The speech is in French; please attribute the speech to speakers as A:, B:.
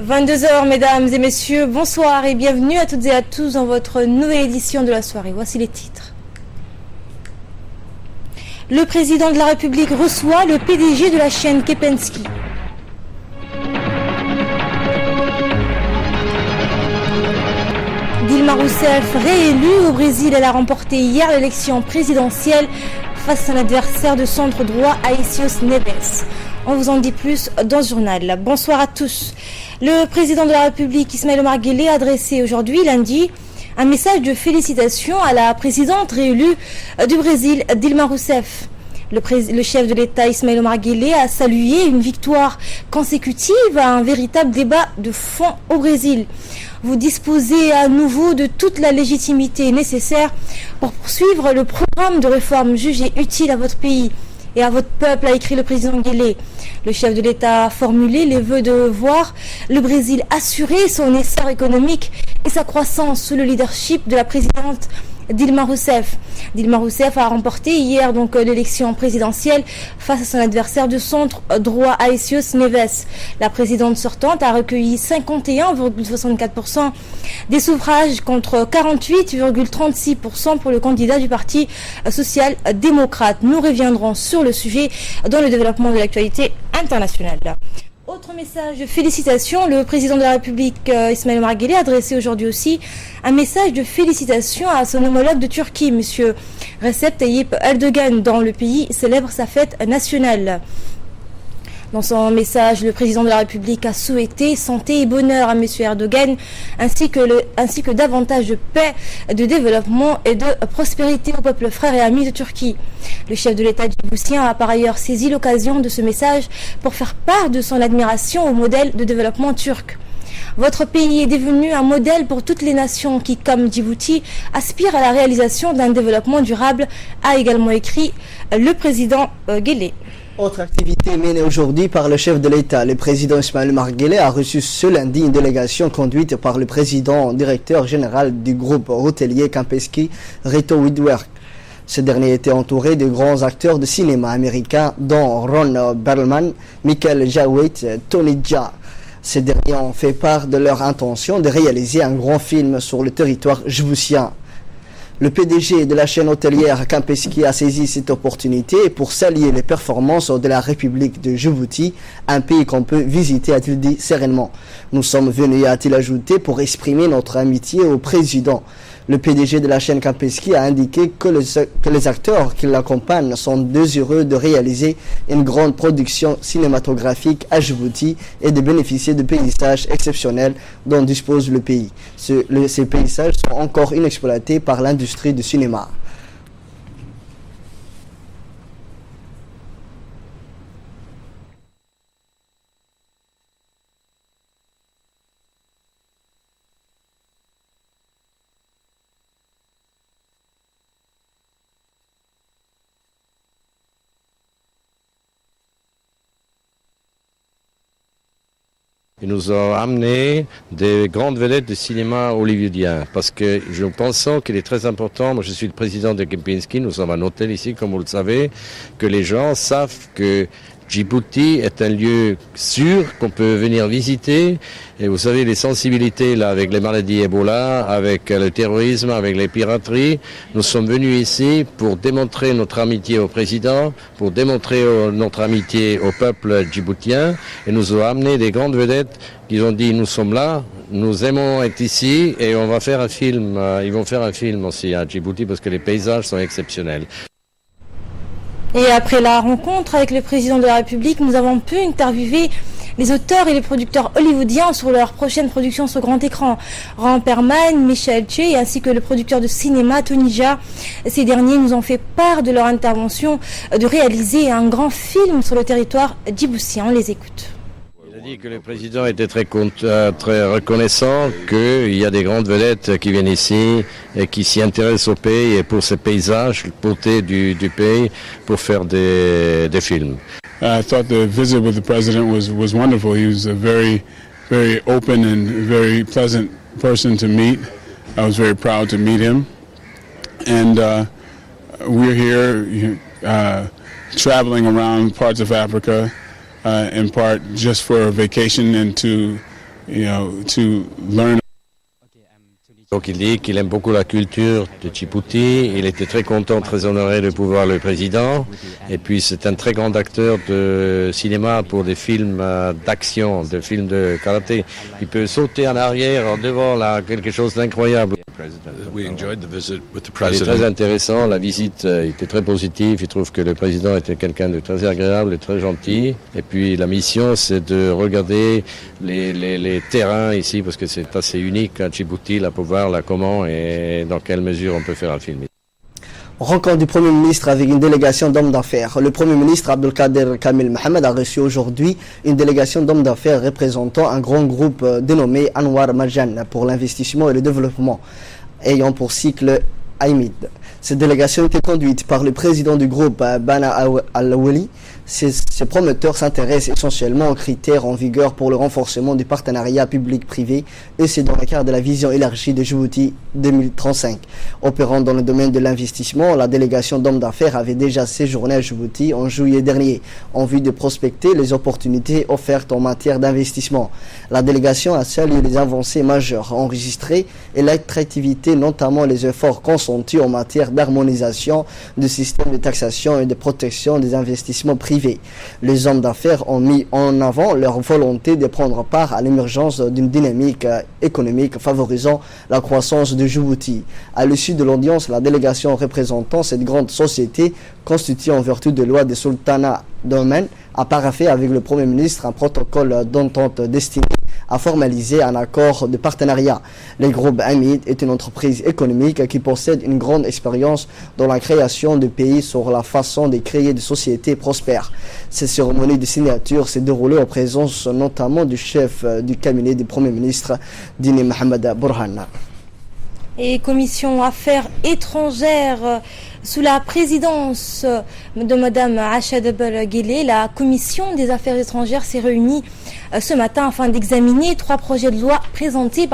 A: 22h, mesdames et messieurs, bonsoir et bienvenue à toutes et à tous dans votre nouvelle édition de la soirée. Voici les titres. Le président de la République reçoit le PDG de la chaîne Kempinski. Dilma Rousseff réélue au Brésil. Elle a remporté hier l'élection présidentielle face à un adversaire de centre droit, Aécios Neves. On vous en dit plus dans ce journal. Bonsoir à tous. Le président de la République, Ismaël Omar Guelleh, a adressé aujourd'hui, lundi, un message de félicitations à la présidente réélue du Brésil, Dilma Rousseff. Le chef de l'État, Ismaël Omar Guelleh, a salué une victoire consécutive à un véritable débat de fond au Brésil. Vous disposez à nouveau de toute la légitimité nécessaire pour poursuivre le programme de réforme jugé utile à votre pays et à votre peuple, a écrit le président Guelleh. Le chef de l'État a formulé les vœux de voir le Brésil assurer son essor économique et sa croissance sous le leadership de la présidente Dilma Rousseff. Dilma Rousseff a remporté hier l'élection présidentielle face à son adversaire de centre droit, Aécios Neves. La présidente sortante a recueilli 51,64% des suffrages contre 48,36% pour le candidat du Parti social-démocrate. Nous reviendrons sur le sujet dans le développement de l'actualité internationale. Autre message de félicitations, le président de la République, Ismaël Omar Guelleh, a adressé aujourd'hui aussi un message de félicitations à son homologue de Turquie, M. Recep Tayyip Erdogan, dont le pays célèbre sa fête nationale. Dans son message, le président de la République a souhaité santé et bonheur à M. Erdogan, ainsi que davantage de paix, de développement et de prospérité au peuple frère et ami de Turquie. Le chef de l'État djiboutien a par ailleurs saisi l'occasion de ce message pour faire part de son admiration au modèle de développement turc. Votre pays est devenu un modèle pour toutes les nations qui, comme Djibouti, aspirent à la réalisation d'un développement durable, a également écrit le président Guelleh.
B: Autre activité menée aujourd'hui par le chef de l'État, le président Ismaël Omar Guelleh a reçu ce lundi une délégation conduite par le président directeur général du groupe hôtelier Kempinski, Reto Widwerk. Ce dernier était entouré de grands acteurs de cinéma américains dont Ron Perlman, Michael Jawitt, Tony Jaa. Ces derniers ont fait part de leur intention de réaliser un grand film sur le territoire djiboutien. Le PDG de la chaîne hôtelière Kempinski a saisi cette opportunité pour saluer les performances de la République de Djibouti, un pays qu'on peut visiter, a-t-il dit sereinement. Nous sommes venus, a-t-il ajouté, pour exprimer notre amitié au président. Le PDG de la chaîne Kempinski a indiqué que les acteurs qui l'accompagnent sont désireux de réaliser une grande production cinématographique à Djibouti et de bénéficier de paysages exceptionnels dont dispose le pays. Ces paysages sont encore inexploités par l'industrie du cinéma.
C: Ils nous ont amené des grandes vedettes de cinéma hollywoodien parce que je pense qu'il est très important, moi je suis le président de Kempinski, nous sommes un hôtel ici comme vous le savez, que les gens savent que Djibouti est un lieu sûr qu'on peut venir visiter et vous savez les sensibilités là avec les maladies Ebola, avec le terrorisme, avec les pirateries, nous sommes venus ici pour démontrer notre amitié au président, pour démontrer notre amitié au peuple djiboutien et nous ont amené des grandes vedettes qui ont dit nous sommes là, nous aimons être ici et on va faire un film, ils vont faire un film aussi à Djibouti parce que les paysages sont exceptionnels.
A: Et après la rencontre avec le président de la République, nous avons pu interviewer les auteurs et les producteurs hollywoodiens sur leur prochaine production sur grand écran. Ron Perlman, Michael Jawitt ainsi que le producteur de cinéma Tony Jaa. Ces derniers nous ont fait part de leur intervention de réaliser un grand film sur le territoire djiboutien. On les écoute.
C: Il a dit que le président était très reconnaissant qu'il y a des grandes vedettes qui viennent ici et qui s'y intéressent au pays et pour ces paysages, la beauté du pays, pour faire des films.
D: I thought the visit with the president was wonderful. He was a very open and very pleasant person to meet. I was very proud to meet him. And we're here traveling around parts of Africa, in part just for a vacation and to to learn.
C: Donc il dit qu'il aime beaucoup la culture de Djibouti, il était très content, très honoré de pouvoir le président, et puis c'est un très grand acteur de cinéma pour des films d'action, des films de karaté. Il peut sauter en arrière, en devant, là, quelque chose d'incroyable. C'était très intéressant, la visite était très positive, il trouve que le président était quelqu'un de très agréable et très gentil, et puis la mission c'est de regarder les terrains ici, parce que c'est assez unique à Djibouti, là, pour voir là, comment et dans quelle mesure on peut faire un film.
B: Rencontre du Premier ministre avec une délégation d'hommes d'affaires. Le Premier ministre Abdelkader Kamil Mohamed a reçu aujourd'hui une délégation d'hommes d'affaires représentant un grand groupe dénommé Anwar Marjan pour l'investissement et le développement, ayant pour cycle Aimid. Cette délégation était conduite par le président du groupe Bana Al-Wali. Ces promoteurs s'intéressent essentiellement aux critères en vigueur pour le renforcement du partenariat public-privé, et c'est dans le cadre de la vision élargie de Djibouti 2035. Opérant dans le domaine de l'investissement, la délégation d'hommes d'affaires avait déjà séjourné à Djibouti en juillet dernier, en vue de prospecter les opportunités offertes en matière d'investissement. La délégation a salué les avancées majeures enregistrées et l'attractivité, notamment les efforts consentis en matière d'harmonisation du système de taxation et de protection des investissements privés. Les hommes d'affaires ont mis en avant leur volonté de prendre part à l'émergence d'une dynamique économique favorisant la croissance de Djibouti. À l'issue de l'audience, la délégation représentant cette grande société, constituée en vertu de loi des sultanats d'Oman, a paraphé avec le Premier ministre un protocole d'entente destiné à formaliser un accord de partenariat. Le groupe Aimid est une entreprise économique qui possède une grande expérience dans la création de pays sur la façon de créer des sociétés prospères. Cette cérémonie de signature s'est déroulée en présence notamment du chef du cabinet du Premier ministre, Dini Mohamed Burhan.
A: Et commission affaires étrangères sous la présidence de Madame Acha Dabal Guélé, la commission des affaires étrangères s'est réunie ce matin afin d'examiner 3 projets de loi présentés par